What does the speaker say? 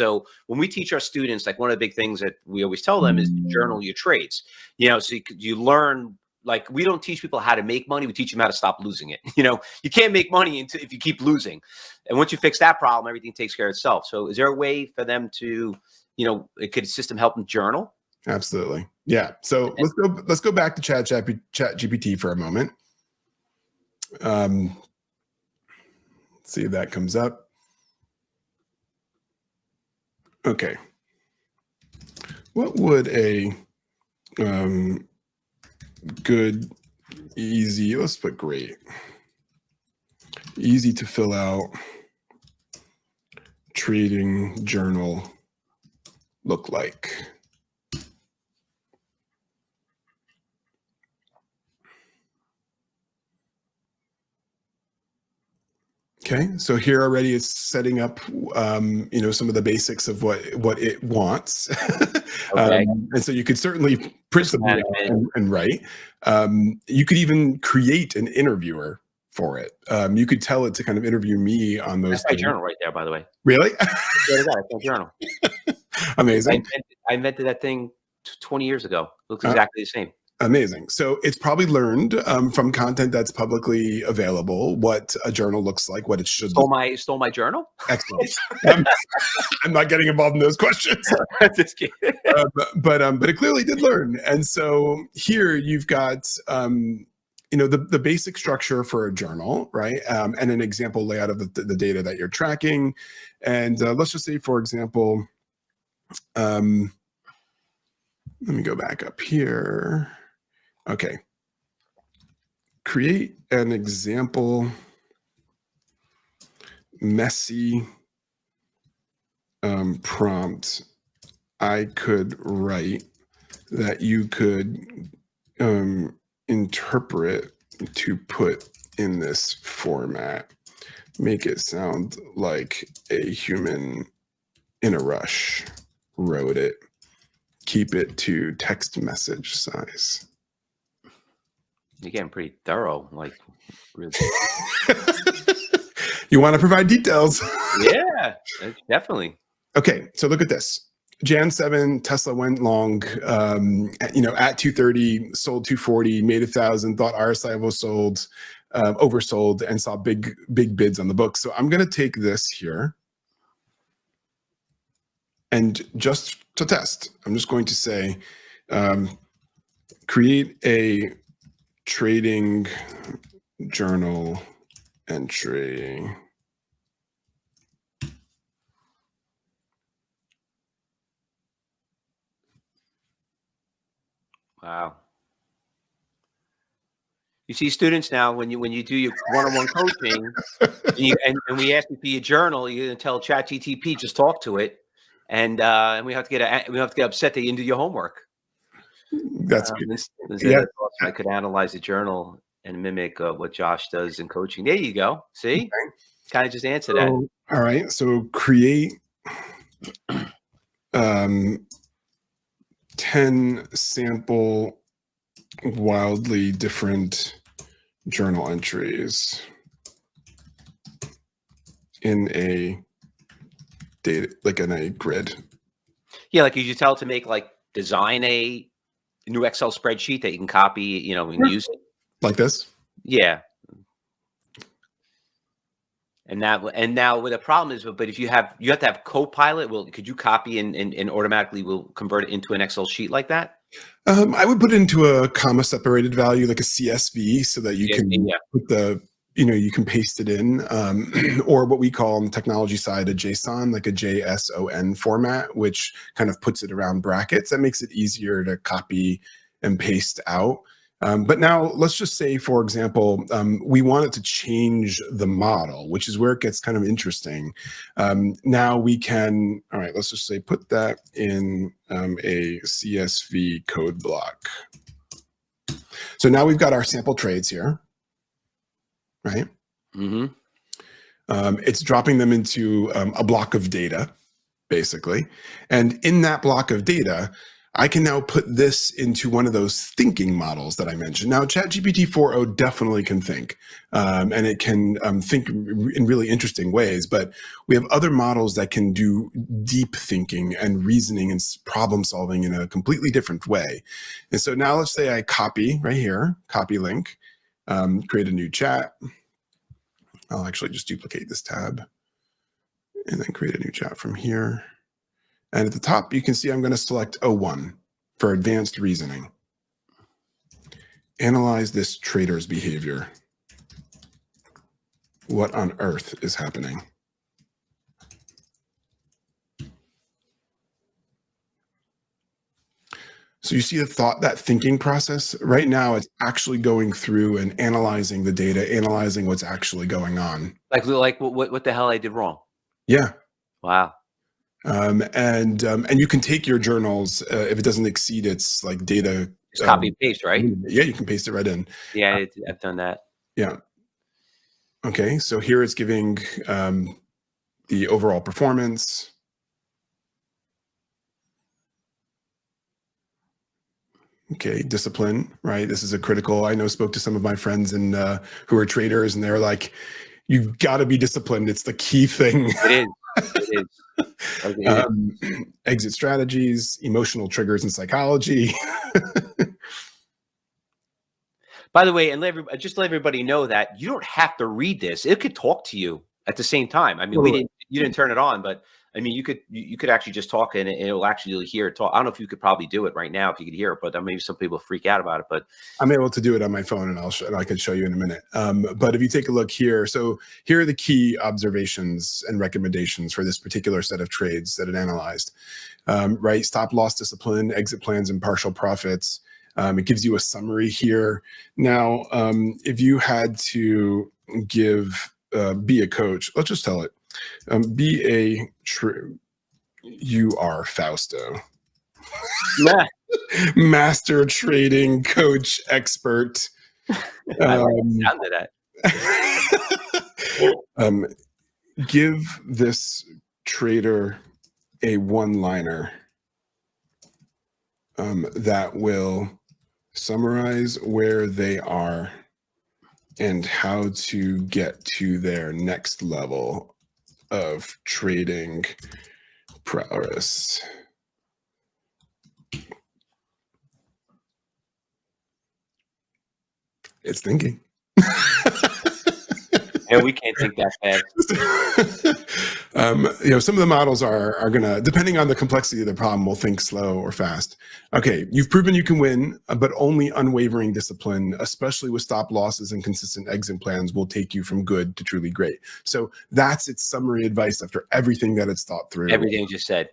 So when we teach our students, like one of the big things that we always tell them is to journal your trades, so you learn, like we don't teach people how to make money. We teach them how to stop losing it. You can't make money if you keep losing. And once you fix that problem, everything takes care of itself. So is there a way for them to, could a system help them journal? Absolutely. Yeah. So let's go back to ChatGPT for a moment. See if that comes up. Okay. What would a good, easy, let's put great, easy to fill out trading journal look like? Okay, so here already it's setting up, some of the basics of what it wants. Okay. And so you could certainly print something out and write. You could even create an interviewer for it. You could tell it to kind of interview me on those. That's my journal right there, by the way. Really? Yeah, that's my journal. Amazing. I invented that thing 20 years ago. It looks exactly the same. Amazing. So it's probably learned from content that's publicly available what a journal looks like, what it should look like. Stole my journal? Excellent. I'm not getting involved in those questions. Just kidding. But it clearly did learn. And so here you've got the basic structure for a journal, right? And an example layout of the data that you're tracking. And let's just say, for example, let me go back up here. Okay. Create an example messy prompt I could write that you could interpret to put in this format. Make it sound like a human in a rush wrote it. Keep it to text message size. You're getting pretty thorough, like really. You want to provide details? Yeah, definitely. Okay, so look at this. Jan 7, Tesla went long, at 230, sold 240, made 1,000, thought RSI was sold, oversold, and saw big bids on the book. So I'm going to take this here. And just to test, I'm just going to say, create a trading journal entry. Wow. You see students now, when you do your one-on-one coaching, and we ask you for your journal, you're going to tell ChatGPT, just talk to it. And we have to get upset that you didn't do your homework. That's good. Yeah. I could analyze the journal and mimic what Josh does in coaching. There you go. See, okay. Kind of just answer that. All right. So create 10 sample wildly different journal entries in a data, like in a grid. Yeah, like you tell it to design a new Excel spreadsheet that you can copy, and use it. Like this? Yeah. And now what the problem is, but if you have to have Copilot, could you copy and automatically will convert it into an Excel sheet like that? I would put it into a comma separated value, like a CSV, so that you can put the, you can paste it in, or what we call on the technology side, a JSON, like a JSON format, which kind of puts it around brackets. That makes it easier to copy and paste out. But now let's just say, for example, we wanted to change the model, which is where it gets kind of interesting. Now we can, all right, let's just say put that in a CSV code block. So now we've got our sample trades here, right? Mm-hmm. It's dropping them into a block of data, basically. And in that block of data, I can now put this into one of those thinking models that I mentioned. Now, ChatGPT 4.0 definitely can think, and it can think in really interesting ways, but we have other models that can do deep thinking and reasoning and problem solving in a completely different way. And so now let's say I copy right here, copy link, create a new chat. I'll actually just duplicate this tab and then create a new chat from here. And at the top, you can see I'm going to select O1 for advanced reasoning. Analyze this trader's behavior. What on earth is happening? So you see that thinking process right now, it's actually going through and analyzing the data, analyzing what's actually going on. Like what the hell I did wrong? Yeah. Wow. And you can take your journals if it doesn't exceed its like data. Just copy and paste, right? Yeah, you can paste it right in. Yeah, I've done that. Yeah. Okay, so here it's giving the overall performance. Okay, discipline, right? This is a critical. I spoke to some of my friends and who are traders, and they're like, "You've got to be disciplined. It's the key thing." It is. It is. Okay. Exit strategies, emotional triggers, and psychology. By the way, and just let everybody know that you don't have to read this. It could talk to you at the same time. I mean, you didn't turn it on, but I mean, you could actually just talk and it will actually hear it talk. I don't know if you could probably do it right now if you could hear it, but maybe some people freak out about it. But I'm able to do it on my phone, and I can show you in a minute. But if you take a look here, so here are the key observations and recommendations for this particular set of trades that it analyzed. Right, stop loss discipline, exit plans, and partial profits. It gives you a summary here. Now, if you had to be a coach, let's just tell it, you are Fausto. Master trading coach expert. I like the sound of that. Give this trader a one-liner that will summarize where they are and how to get to their next level of trading prowess. It's thinking. And we can't think that fast. Some of the models are gonna, depending on the complexity of the problem, will think slow or fast. Okay, you've proven you can win, but only unwavering discipline, especially with stop losses and consistent exit plans, will take you from good to truly great. So that's its summary advice after everything that it's thought through. Everything you just said.